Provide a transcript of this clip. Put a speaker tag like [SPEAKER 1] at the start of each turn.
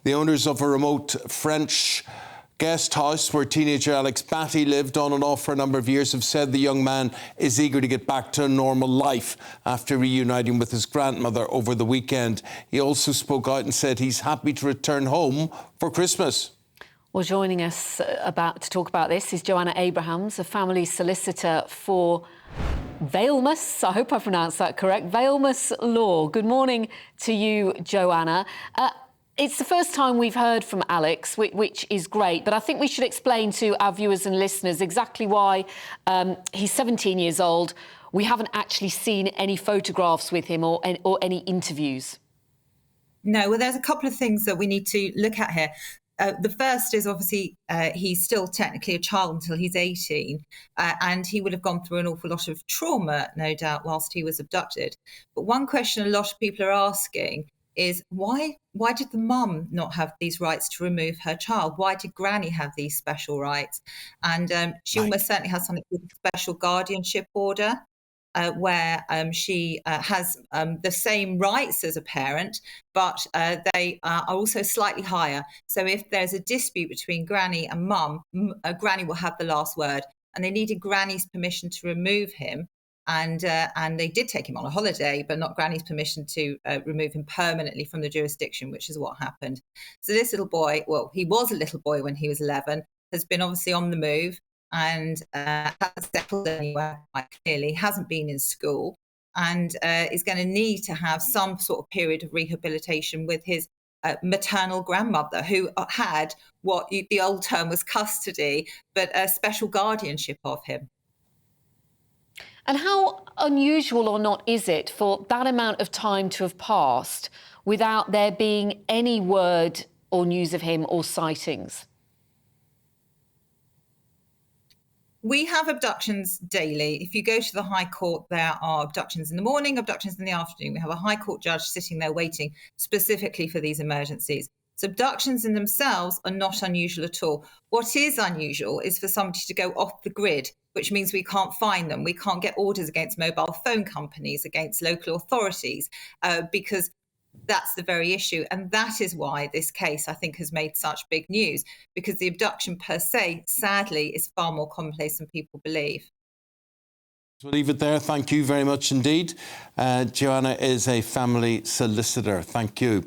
[SPEAKER 1] The owners of a remote French guest house where teenager Alex Batty lived on and off for a number of years have said the young man is eager to get back to a normal life after reuniting with his grandmother over the weekend. He also spoke out and said he's happy to return home for Christmas.
[SPEAKER 2] Well, joining us to talk about this is Joanna Abrahams, a family solicitor for Vailmus. I hope I pronounced that correct. Vailmus Law. Good morning to you, Joanna. It's the first time we've heard from Alex, which is great, but I think we should explain to our viewers and listeners exactly why he's 17 years old. We haven't actually seen any photographs with him or any interviews.
[SPEAKER 3] No, well, there's a couple of things that we need to look at here. The first is obviously he's still technically a child until he's 18, and he would have gone through an awful lot of trauma, no doubt, whilst he was abducted. But one question a lot of people are asking is why did the mum not have these rights to remove her child? Why did Granny have these special rights? And she almost certainly has something called a special guardianship order, where she has the same rights as a parent, but they are also slightly higher. So if there's a dispute between Granny and Mum, Granny will have the last word. And they needed Granny's permission to remove him. And they did take him on a holiday, but not Granny's permission to remove him permanently from the jurisdiction, which is what happened. So this little boy, well, he was a little boy when he was 11, has been obviously on the move and hasn't settled anywhere, quite clearly, hasn't been in school, and is going to need to have some sort of period of rehabilitation with his maternal grandmother, who had what the old term was custody, but a special guardianship of him.
[SPEAKER 2] And how unusual or not is it for that amount of time to have passed without there being any word or news of him or sightings?
[SPEAKER 3] We have abductions daily. If you go to the High Court, there are abductions in the morning, abductions in the afternoon. We have a High Court judge sitting there waiting specifically for these emergencies. So abductions in themselves are not unusual at all. What is unusual is for somebody to go off the grid, which means we can't find them. We can't get orders against mobile phone companies, against local authorities, because that's the very issue. And that is why this case, I think, has made such big news, because the abduction per se, sadly, is far more commonplace than people believe.
[SPEAKER 1] We'll leave it there. Thank you very much indeed. Joanna is a family solicitor. Thank you.